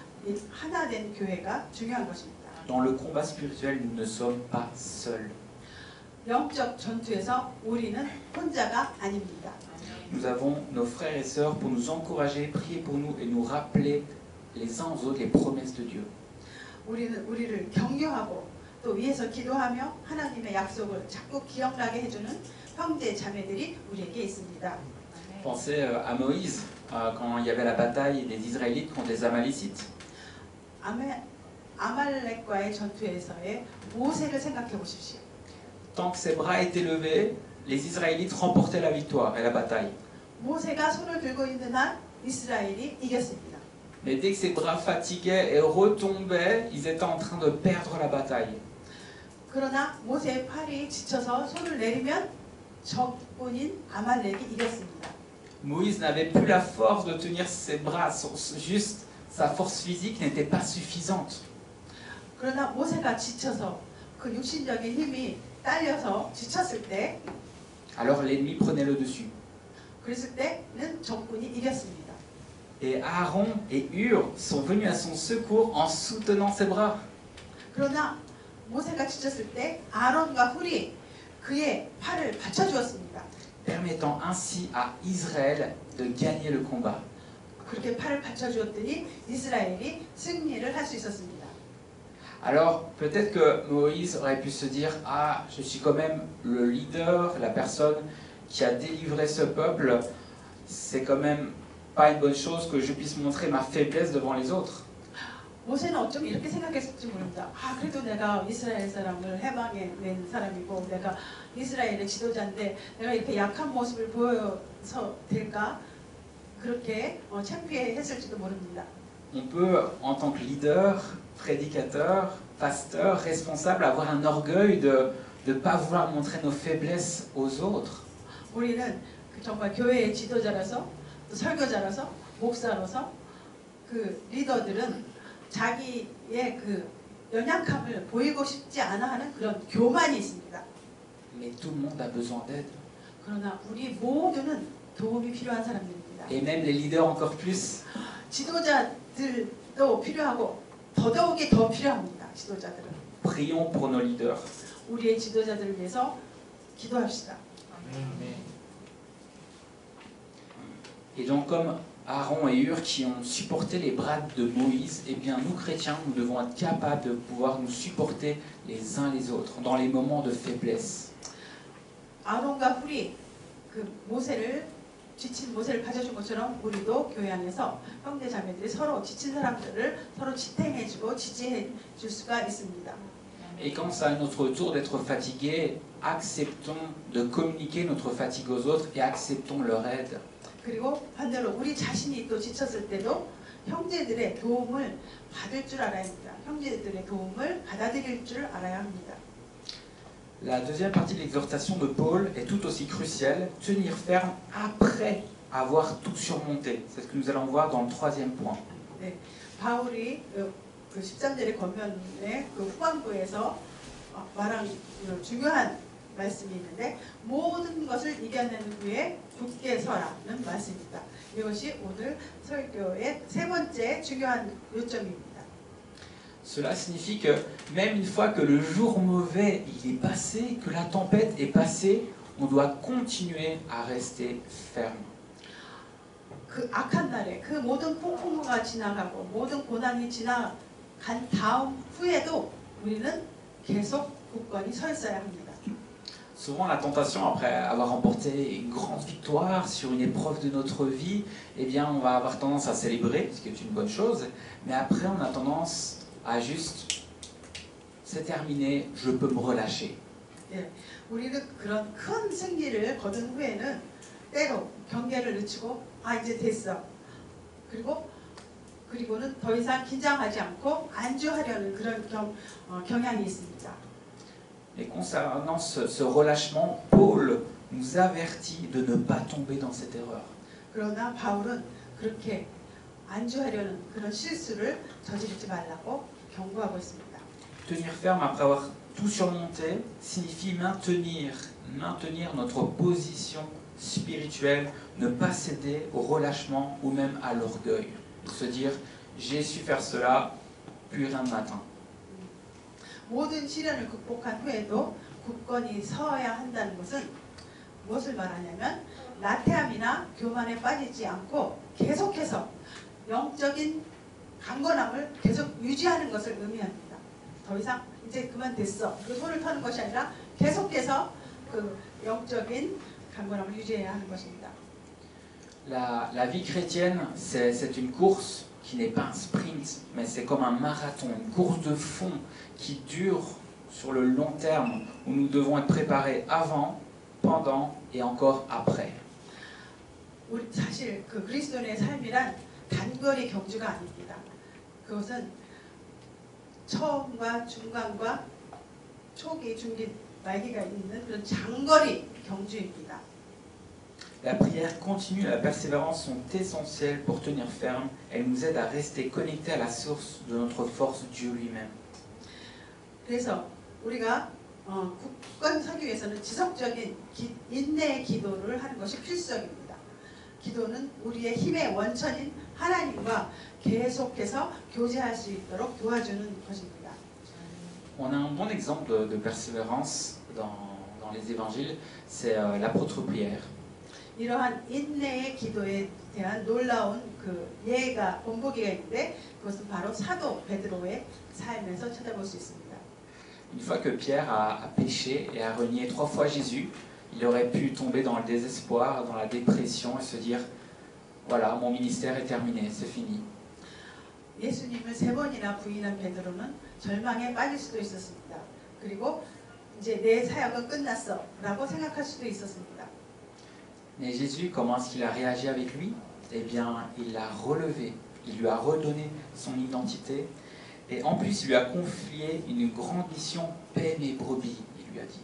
하나된 교회가 중요한 것입니다. Dans le combat spirituel, nous ne sommes pas seuls. 영적 전투에서 우리는 혼자가 아닙니다. Nous avons nos frères et sœurs pour nous encourager, prier pour nous et nous rappeler les uns aux autres les promesses de Dieu. 우리는 우리를 격려하고 또 위에서 기도하며 하나님의 약속을 자꾸 기억나게 해주는 형제 자매들이 우리에게 있습니다. Pensez à Moïse quand il y avait la bataille des Israélites contre les Amalécites. 아말렉과의 전투에서의 모세를 생각해 보십시오. Tant que ses bras étaient levés, les Israélites remportaient la victoire et la bataille. 모세가 손을 들고 있는 한 이스라엘이 이겼습니다. Mais dès que ses bras fatiguaient et retombaient, ils étaient en train de perdre la bataille. 그러나 모세의 팔이 지쳐서 손을 내리면 적군인 아말렉이 이겼습니다. Moïse n'avait plus la force de tenir ses bras, juste sa force physique n'était pas suffisante. 그러나 모세가 지쳐서 그 육신적인 힘이 딸려서 지쳤을 때, Alors l'ennemi prenait le dessus. 그랬을 때는 적군이 이겼습니다. Et Aaron et Hur sont venus à son secours en soutenant ses bras. 그러나 모세가 지쳤을 때 아론과 훌이 그의 팔을 받쳐주었습니다. Permettant ainsi à Israël de gagner le combat. 그렇게 팔을 받쳐주었더니 이스라엘이 승리를 할 수 있었습니다. Alors peut-être que Moïse aurait pu se dire « Ah, je suis quand même le leader, la personne qui a délivré ce peuple, c'est quand même pas une bonne chose que je puisse montrer ma faiblesse devant les autres. » 모세는 어쩜 이렇게 생각했을지 모릅니다. 그래도 내가 이스라엘 사람을 해방해 낸 사람이고 내가 이스라엘의 지도자인데 내가 이렇게 약한 모습을 보여서 될까? 그렇게 창피했을지도 모릅니다. On peut, en tant que leader, prédicateur, pasteur, responsable, avoir un orgueil de ne pas vouloir montrer nos faiblesses aux autres. 우리는 정말 교회의 지도자라서, 또 설교자라서, 목사로서 그 리더들은 자기의 그 연약함을 보이고 싶지 않아 하는 그런 교만이 있습니다. Mais tout le monde a besoin d'aide. 그러나 우리 모두는 도움이 필요한 사람들입니다. Et même les leaders encore plus. 지도자들도 필요하고 더더욱이 더 필요합니다. 지도자들은. Prions pour nos leaders. 우리의 지도자들을 위해서 기도합시다. Et donc comme Aaron et Hur qui ont supporté les bras de Moïse, eh bien nous chrétiens, nous devons être capables de pouvoir nous supporter les uns les autres dans les moments de faiblesse. 아론과 훌이 그 지친 모세를 가져준 것처럼 우리도 교회 안에서 형제 자매들이 서로 지친 사람들을 서로 지탱해주고 지지해줄 수가 있습니다. Et quand c'est à notre tour d'être fatigué, acceptons de communiquer notre fatigue aux autres et acceptons leur aide. 그리고 반대로 우리 자신이 또 지쳤을 때도 형제들의 도움을 받을 줄 알아야 합니다. 형제들의 도움을 받아들일 줄 알아야 합니다. La deuxième partie de l'exhortation de Paul est tout aussi cruciale, tenir ferme après avoir tout surmonté. C'est ce que nous allons voir dans le troisième point. 네, 바울이 그 13절의 권면의 그 후반부에서 말한 중요한 말씀이 있는데 모든 것을 이겨낸 후에 굳게 서라는 말씀입니다. 이것이 오늘 설교의 세 번째 중요한 요점입니다. Cela signifie que même une fois que le jour mauvais il est passé, que la tempête est passée, on doit continuer à rester ferme. 그 악한 날에 그 모든 폭풍우가 지나가고 모든 고난이 지나간 다음 후에도 우리는 계속 굳건히 서 있어야 합니다. Souvent la tentation, après avoir remporté une grande victoire sur une épreuve de notre vie, eh bien on va avoir tendance à célébrer, ce qui est une bonne chose, mais après on a tendance à juste, c'est terminé, je peux me relâcher. 예, 우리는 그런 큰 승리를 거둔 후에는 때로 경계를 늦추고 이제 됐어. 그리고는 더 이상 긴장하지 않고 안주하려는 그런 경향이 있습니다. Et concernant ce relâchement, Paul nous avertit de ne pas tomber dans cette erreur. 그러나 바울은 그렇게 안주하려는 그런 실수를 저지르지 말라고 경고하고 있습니다. Tenir ferme après avoir tout surmonté signifie maintenir notre position spirituelle, ne pas céder au relâchement ou même à l'orgueil. Se dire, j'ai su faire cela, plus rien ne m'atteint. 모든 시련을 극복한 후에도 굳건히 서야 한다는 것은 무엇을 말하냐면 나태함이나 교만에 빠지지 않고 계속해서 영적인 강건함을 계속 유지하는 것을 의미합니다. 더 이상 이제 그만 됐어. 그 손을 터는 것이 아니라 계속해서 그 영적인 강건함을 유지해야 하는 것입니다. La vie chrétienne, c'est une course qui n'est pas un sprint, mais c'est comme un marathon, une course de fond qui dure sur le long terme, où nous devons être préparés avant, pendant et encore après. 우리 사실 그 그리스도인의 삶이란 단거리 경주가 아닙니다. 그것은 처음과 중간과 초기, 중기, 말기가 있는 그런 장거리 경주입니다. La prière continue et la persévérance sont essentielles pour tenir ferme. Elles nous aident à rester connectés à la source de notre force, Dieu lui-même. 그래서 우리가 굳건히 서기 위해서는 지속적인 인내의 기도를 하는 것이 필수적입니다. 기도는 우리의 힘의 원천인 하나님과 계속해서 교제할 수 있도록 도와주는 것입니다. On a un bon exemple de persévérance dans les évangiles, c'est l'apôtre Pierre. 이러한 인내의 기도에 대한 놀라운 그 예가 본보기가 있는데 그것은 바로 사도 베드로의 삶에서 찾아볼 수 있습니다. Une fois que Pierre a péché et a renié 3 fois Jésus, il aurait pu tomber dans le désespoir, dans la dépression et se dire voilà, mon ministère est terminé, c'est fini. 예수님을 3번이나 부인한 베드로는 절망에 빠질 수도 있었습니다. 그리고 이제 내 사역은 끝났어라고 생각할 수도 있었습니다. Mais Jésus, comment est-ce qu'il a réagi avec lui? Eh bien, il l'a relevé, il lui a redonné son identité et en plus il lui a confié une grande mission, paie mes brebis, il lui a dit.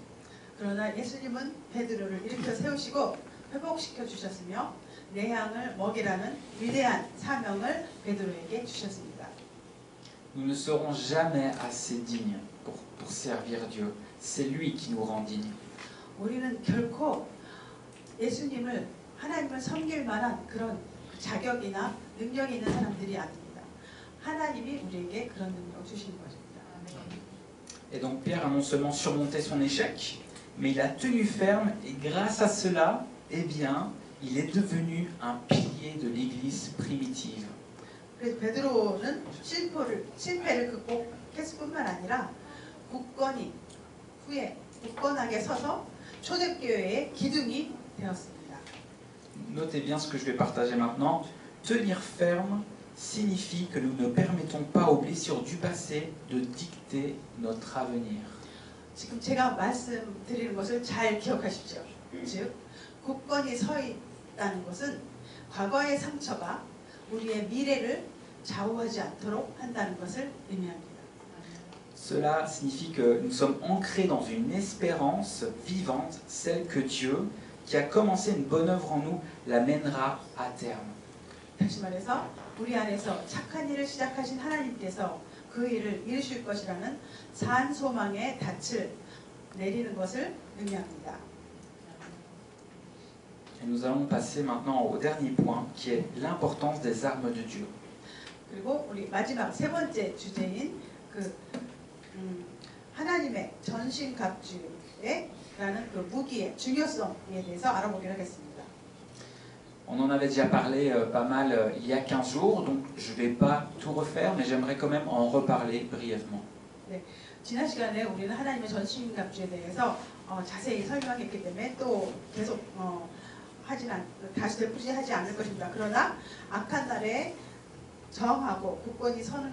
그러나 예수님은 베드로를 일으켜 세우시고 회복시켜 주셨으며 내 양을 먹이라는 위대한 사명을 베드로에게 주셨습니다. Nous ne serons jamais assez dignes pour servir Dieu. C'est lui qui nous rend dignes. 우리는 결코 예수님을 하나님을 섬길 만한 그런 자격이나 능력이 있는 사람들이 아닙니다. 하나님이 우리에게 그런 능력을 주시는 것입니다. Et donc Pierre a non seulement surmonté son échec, mais il a tenu ferme et grâce à cela, eh bien, il est devenu un pilier de l'Église primitive. 그래서 베드로는 실패를 극복했을 뿐만 아니라 굳건히 후에 굳건하게 서서 초대교회의 기둥이 되었습니다. Notez bien ce que je vais partager maintenant. Tenir ferme, signifie que nous ne permettons pas aux blessures du passé de dicter notre avenir. 지금 제가 말씀드리는 것을 잘 기억하십시오. 즉, 굳건히 서 있다는 것은 과거의 상처가 우리의 미래를 좌우하지 않도록 한다는 것을 의미합니다. Cela signifie que nous sommes ancrés dans une espérance vivante, celle que Dieu, qui a commencé une bonne œuvre en nous, la mènera à terme. 다시 말해서 우리 안에서 착한 일을 시작하신 하나님께서 그 일을 이루실 것이라는 산 소망의 닻을 내리는 것을 의미합니다. Et nous allons passer maintenant au dernier point, qui est l'importance des armes de Dieu. 그리고 우리 마지막 세 번째 주제인 하나님의 전신갑주라는 그 무기의 중요성에 대해서 알아보기로 하겠습니다. On en avait déjà parlé pas mal il y a 15 jours, donc je ne vais pas tout refaire, mais j'aimerais quand même en reparler brièvement. 네, 지난 시간에 우리는 하나님의 전신갑주에 대해서 자세히 설명했기 때문에 또 계속 다시 되풀이하지 않을 것입니다. 그러나 악한 날에 정하고 굳건히 서는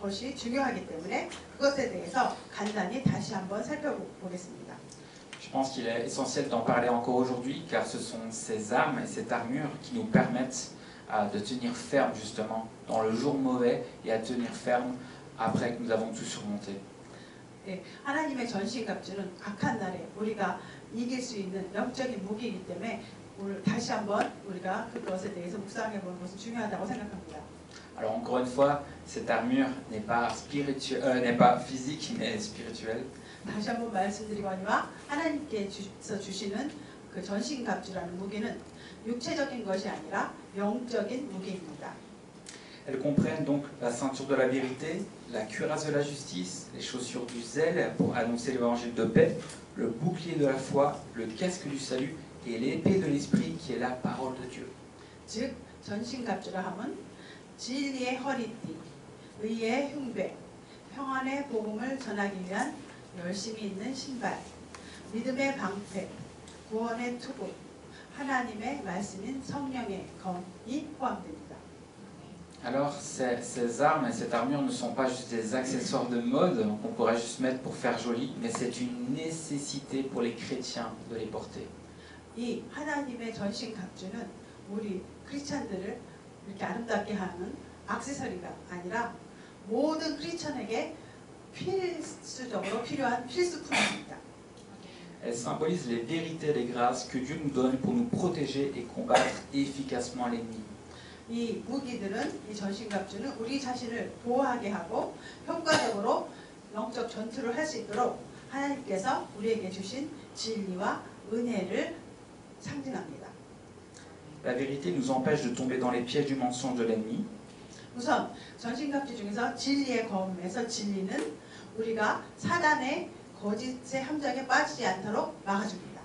것이 중요하기 때문에 그것에 대해서 간단히 다시 한번 살펴보겠습니다. Je pense qu'il est essentiel d'en parler encore aujourd'hui, car ce sont ces armes et cette armure qui nous permettent de tenir ferme justement dans le jour mauvais et à tenir ferme après que nous avons tout surmonté. 네, 하나님의 전신갑주는 악한 날에 우리가 이길 수 있는 영적인 무기이기 때문에 오늘 다시 한번 우리가 그것에 대해서 묵상해 보는 것은 중요하다고 생각합니다. Alors encore une fois, cette armure n'est pas physique, mais spirituelle. 다시 한번 말씀드리거니와 하나님께서 주시는 그 전신갑주라는 무기는 육체적인 것이 아니라 영적인 무기입니다. Elles comprennent donc la ceinture de la vérité, la cuirasse de la justice, les chaussures du zèle pour annoncer l'évangile de paix, le bouclier de la foi, le casque du salut et l'épée de l'esprit qui est la parole de Dieu. 즉 전신갑주라 함은 진리의 허리띠, 의의 흉배, 평안의 복음을 전하기 위한 열심히 있는 신발, 믿음의 방패, 구원의 투구, 하나님의 말씀인 성령의 검이 포함됩니다. Alors ces armes et cette armure ne sont pas juste des accessoires de mode qu'on pourrait juste mettre pour faire joli, mais c'est une nécessité pour les chrétiens de les porter. 이 하나님의 전신갑주는 우리 크리스찬들을 이렇게 아름답게 하는 액세서리가 아니라 모든 크리스찬에게 필수적으로 필요한 필수품입니다. Elle symbolise les vérités et les grâces que Dieu nous donne pour nous protéger et combattre efficacement l'ennemi. 이 무기들은, 이 전신갑주는 우리 자신을 보호하게 하고 효과적으로 영적 전투를 할 수 있도록 하나님께서 우리에게 주신 진리와 은혜를 상징합니다. La vérité nous empêche de tomber dans les pièges du mensonge de l'ennemi. 우선 전신갑주 중에서 진리의 검에서 진리는 우리가 사단의 거짓의 함정에 빠지지 않도록 막아줍니다.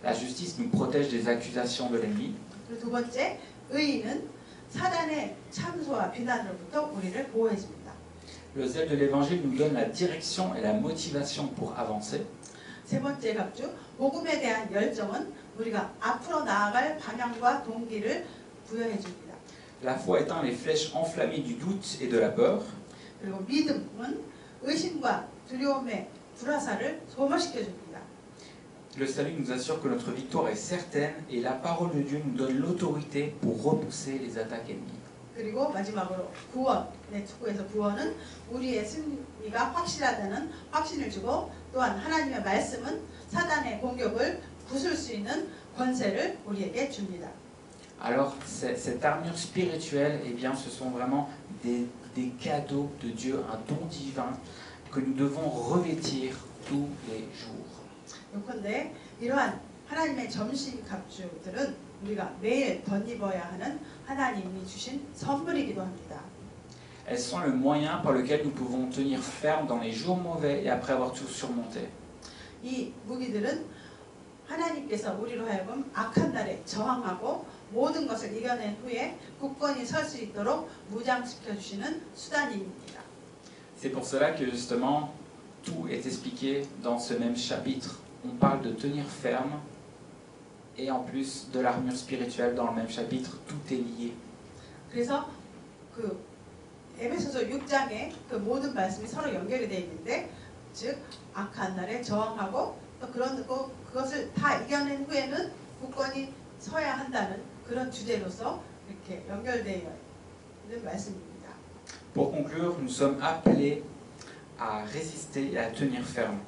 La justice nous protège des accusations de l'ennemi. 그리고 두 번째, 의의는 사단의 참소와 비난으로부터 우리를 보호해줍니다. Le zèle de l'évangile nous donne la direction et la motivation pour avancer. 세 번째 갑주, 복음에 대한 열정은 우리가 앞으로 나아갈 방향과 동기를 부여해줍니다. La foi éteint les flèches enflammées du doute et de la peur. 그리고 믿음은 의심과 두려움의 불화살을 소모시켜줍니다. Le salut nous assure que notre victoire est certaine et la parole de Dieu nous donne l'autorité pour repousser les attaques ennemies. 그리고 마지막으로 구원의 투구에서 구원은 우리의 승리가 확실하다는 확신을 주고 또한 하나님의 말씀은 사단의 공격을 부술 수 있는 권세를 우리에게 줍니다. Alors cette armure spirituelle, eh bien, ce sont vraiment des cadeaux de Dieu, un don divin que nous devons revêtir tous les jours. 요컨대 이러한 하나님의 전신갑주들은 우리가 매일 덧입어야 하는 하나님이 주신 선물이기도 합니다. Elles sont le moyen par lequel nous pouvons tenir ferme dans les jours mauvais et après avoir tout surmonté. 이 무기들은 하나님께서 우리로 하여금 악한 날에 저항하고 모든 것을 이겨낸 후에 굳건히 설 수 있도록 무장시켜 주시는 수단입니다. C'est pour cela que justement tout est expliqué dans ce même chapitre. On parle de tenir ferme et en plus de l'armure spirituelle dans le même chapitre, tout est lié. 그래서 그 에베소서 6장에 그 모든 말씀이 서로 연결이 되어 있는데, 즉 악한 날에 저항하고 또 그것을 다 이겨낸 후에는 굳건히 서야 한다는 그런 주제로서 이렇게 연결되어 있는 말씀입니다. Pour conclure, nous sommes appelés à résister et à tenir ferme.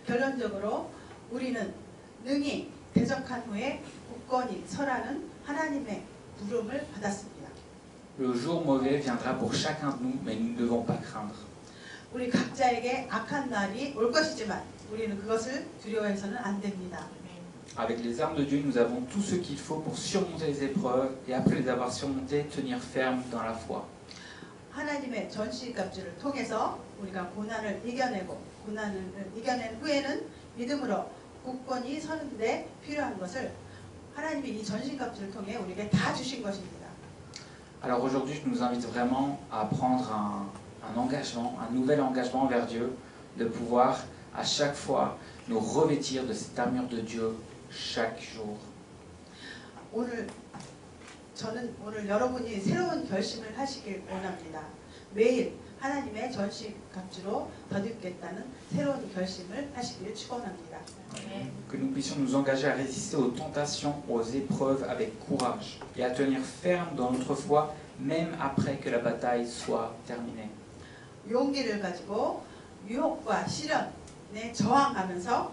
결론적으로 우리는 능히 대적한 후에 굳건히 서라는 하나님의 부름을 받았습니다. Le jour mauvais viendra pour chacun de nous, mais nous ne devons pas craindre. 우리 각자에게 악한 날이 올 것이지만 우리는 그것을 두려워해서는 안 됩니다. Avec les armes de Dieu, nous avons tout ce qu'il faut pour surmonter les épreuves et après les avoir surmontées, tenir ferme dans la foi. 하나님의 전시갑주를 통해서 우리가 고난을 이겨낸 후에는 믿음으로 굳건히 서는데 필요한 것을 하나님이 이 전신갑주를 통해 우리에게 다 주신 것입니다. Alors aujourd'hui, je nous invite vraiment à prendre un engagement, un nouvel engagement vers Dieu, de pouvoir à chaque fois nous revêtir de cette armure de Dieu chaque jour. 저는 오늘 여러분이 새로운 결심을 하시길 원합니다. 매일 하나님의 전신갑주로 덧입겠다는 새로운 결심을 하시길 축원합니다. Que nous puissions nous engager à résister aux tentations, aux épreuves avec courage et à tenir ferme dans notre foi, même après que la bataille soit terminée. 용기를 가지고 유혹과 시련에 저항하면서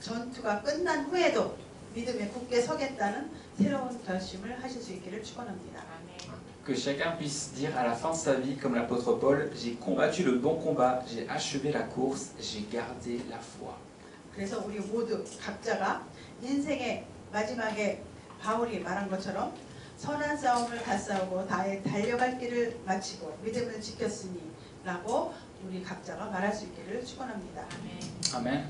전투가 끝난 후에도 믿음에 굳게 서겠다는 새로운 결심을 하실 수 있기를 축원합니다. Que chacun puisse dire à la fin de sa vie, comme l'apôtre Paul, j'ai combattu le bon combat, j'ai achevé la course, j'ai gardé la foi. 그래서 우리 모두 각자가 인생의 마지막에 바울이 말한 것처럼 선한 싸움을 다 싸우고 달려갈 길을 마치고 믿음을 지켰으니 라고 우리 각자가 말할 수 있기를 축원합니다. Amen.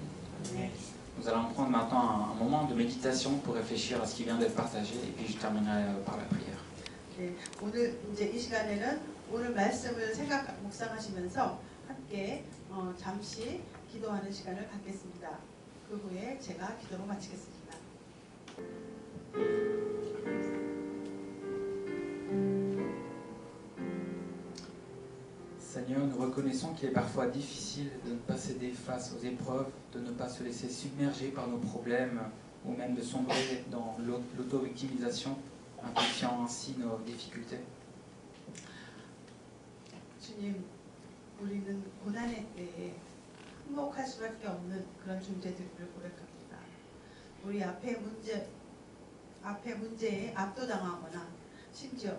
Nous allons prendre maintenant un moment de méditation pour réfléchir à ce qui vient d'être partagé et puis je terminerai par la prière. 네, 오늘 이제 이 시간에는 오늘 말씀을 묵상하시면서 함께 잠시 기도하는 시간을 갖겠습니다. 그 후에 제가 기도로 마치겠습니다. Seigneur, nous reconnaissons qu'il est parfois difficile de ne pas céder face aux épreuves, de ne pas se laisser submerger par nos problèmes ou même de sombrer dans l'auto-victimisation, impliquant ainsi nos difficultés. 주님, 우리는 고난의 때에 항복할 수밖에 없는 그런 존재들을 고백합니다. 우리 앞에 문제에 압도당하거나 심지어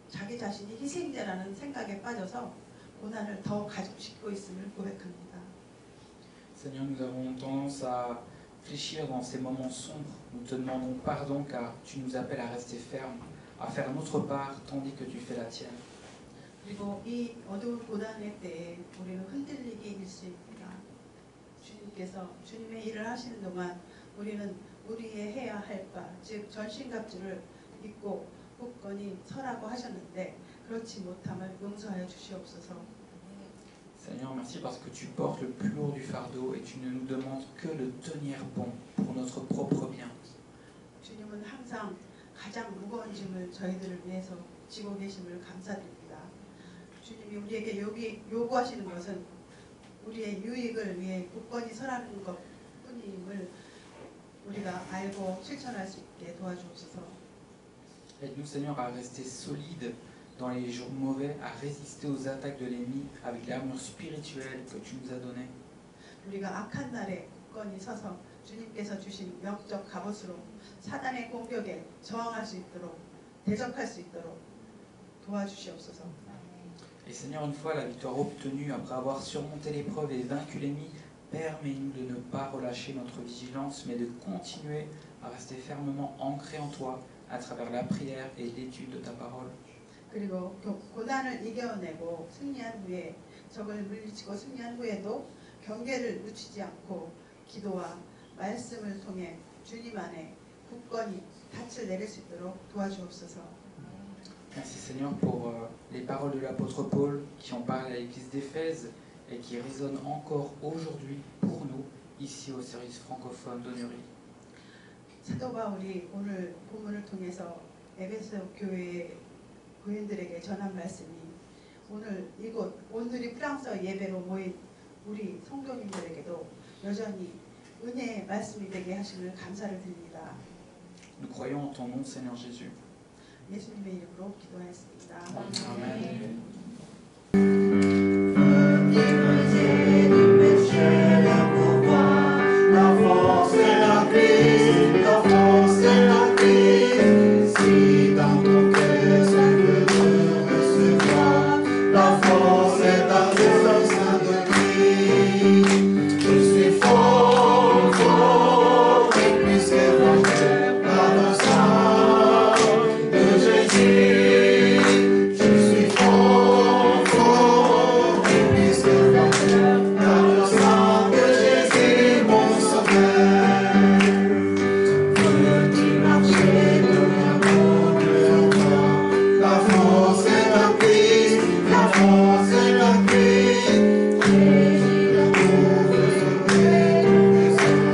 자기 자신이 희생자라는 생각에 빠져서 고난을 더 가중시키고 있음을 고백합니다. Seigneur, nous avons tendance à fléchir dans ces moments sombres. Nous te demandons pardon car tu nous appelles à rester fermes, à faire notre part tandis que tu fais la tienne. 그리고 이 어두운 고난의 때에 우리는 흔들리기 일쑤입니다. 주님께서 주님의 일을 하시는 동안 우리는 우리의 해야 할 바, 즉 전신갑주를 입고 굳건히 서라고 하셨는데 그렇지 못함을 용서하여 주시옵소서. Seigneur, merci parce que tu portes le plus lourd du fardeau et tu ne nous demandes que de tenir bon pour notre propre bien. 주님은 항상 가장 무거운 짐을 저희들을 위해서 지고 계심을 감사드립니다. 주님이 우리에게 요구하시는 것은 우리의 유익을 위해 굳건히 서라는 것뿐임을 우리가 알고 실천할 수 있게 도와주옵소서. Aide-nous, Seigneur, à rester solides dans les jours mauvais, à résister aux attaques de l'ennemi avec l'armure spirituelle que tu nous as donnée. 우리가 악한 날에 굳건히 서서 주님께서 주신 영적 갑옷으로 사단의 공격에 저항할 수 있도록 대적할 수 있도록 도와주시옵소서. Et Seigneur, une fois la victoire obtenue, après avoir surmonté l'épreuve et vaincu l'ennemi, permets-nous de ne pas relâcher notre vigilance, mais de continuer à rester fermement ancrés en toi à travers la prière et l'étude de ta parole. 그리고 고난을 이겨내고 승리한 후에 적을 물리치고 승리한 후에도 경계를 늦추지 않고 기도와 말씀을 통해 주님 안에 굳건히 닻을 내릴 수 있도록 도와주옵소서. Merci Seigneur pour les paroles de l'apôtre Paul qui ont parlé à l'église d'Éphèse et qui résonnent encore aujourd'hui pour nous ici au service francophone d'Honurie. 사도 바울이 오늘 본문을 통해서 에베소 교회에 교인들에게 전한 말씀이 오늘 이곳 온누리 프랑스어 예배로 모인 우리 성도님들에게도 여전히 은혜의 말씀이 되게 하심을 감사를 드립니다. Nous croyons en ton nom, Seigneur Jésus. 예수님의 이름으로 기도하였습니다. Amen. La force et la crise, la force et la crise. Si dans ton cœur c'est que de recevoir, la force est dans le sein de Christ. Je suis fort, fort, et puisque vainqueur par le sang de Jésus. Je suis fort, fort, et puisque vainqueur par le sang de Jésus, mon sauveur. Veux-tu marcher de l'amour de toi? La force est en Christ, la force est en Christ. Jésus, l'amour de sauver tous les hommes.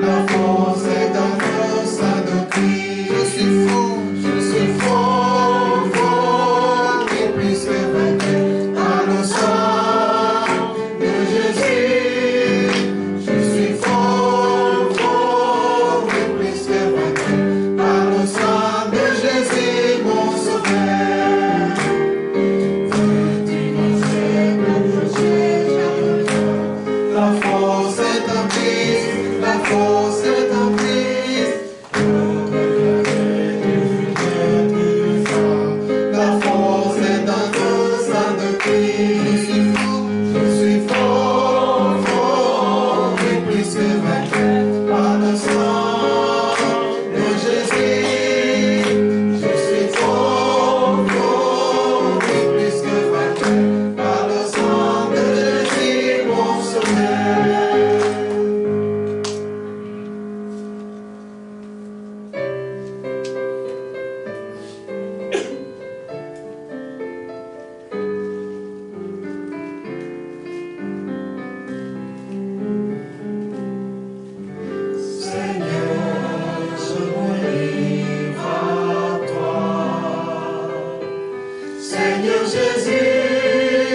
La force est dans le sein de Christ. Je suis fort, fort, et puisque vainqueur par le sang de Jésus. Je suis fort, fort, et puisque vainqueur par le sang de Jésus, mon sauveur. Veux-tu marcher comme Jésus? La force est en Christ, la force est en Christ. La force est dans le sang de Christ. Je suis fort, fort, et puisque vainqueur par le sang de Jésus. Je suis fort, fort, et puisque vainqueur par le sang de Jésus, mon sauveur. Seigneur, je me livre à toi. Seigneur Jésus,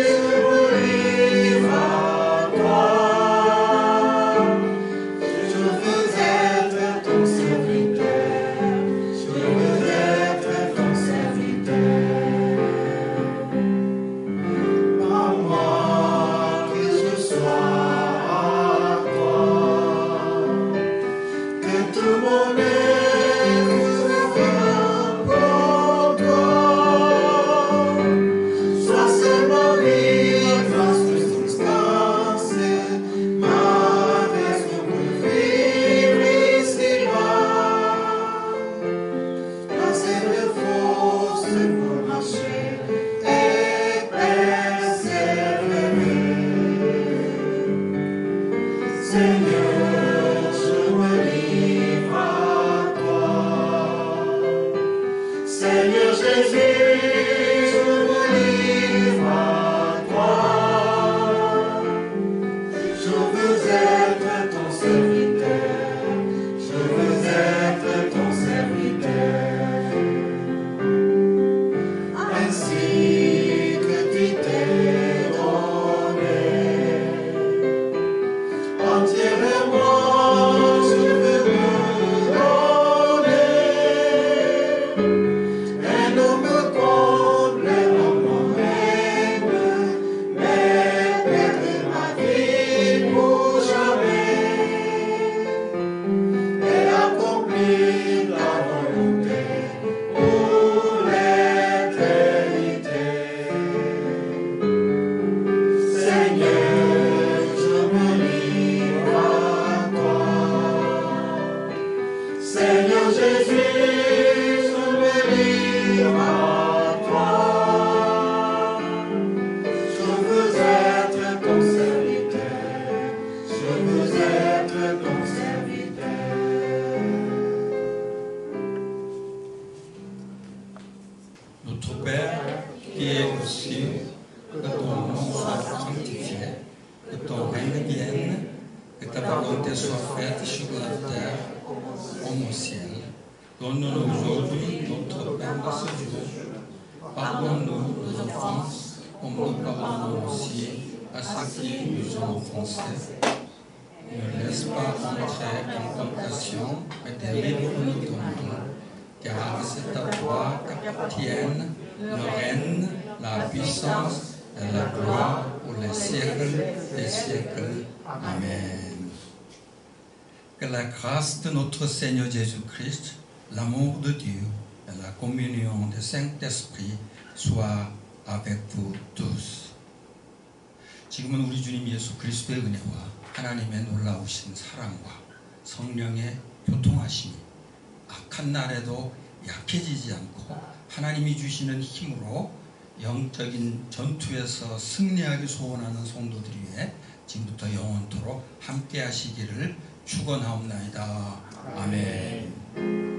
je me livre à toi. Je veux être ton serviteur. Je veux être ton serviteur. Par moi que je sois à toi. Que tout mon être soit pour toi. Sois seulement libre, substance, ma raison de vivre ici-bas. Passer de force pour marcher et persévérer. Seigneur, je me livre à toi. Seigneur Jésus, je me livre à toi. Je veux être ton serviteur. Je veux être ton serviteur. Ainsi que tu t'es donné. Entièrement, je veux me donner. Un homme complet en moi-même, mais perdre ma vie pour jamais. Et accomplir la volonté pour l'éternité. Seigneur, je me livre à toi. Seigneur Jésus, je me livre à toi. Je veux être ton serviteur. Je veux être ton serviteur. Notre Père, qui es aux cieux, que ton nom soit sanctifié, que ton règne vienne, que ta volonté soit faite sur la terre comme au ciel. Donne-nous aujourd'hui notre pain de ce jour. pardonne-nous nos offenses, comme nous pardonnons aussi à ceux qui nous ont offensés. Ne laisse pas entrer en tentation, mais délivre-nous du mal, car c'est à toi qu'appartiennent le règne, la puissance et la gloire pour les siècles des siècles. Amen. Que la grâce de notre Seigneur Jésus-Christ, l'amour de Dieu et la communion du Saint-Esprit soient avec vous tous. 지금은 우리 주님 예수 그리스도의 은혜와 하나님의 놀라우신 사랑과 성령의 교통하심이 악한 날에도 약해지지 않고 하나님이 주시는 힘으로 영적인 전투에서 승리하기 소원하는 성도들 위해 지금부터 영원토록 함께 하시기를 축원하옵나이다. 아멘.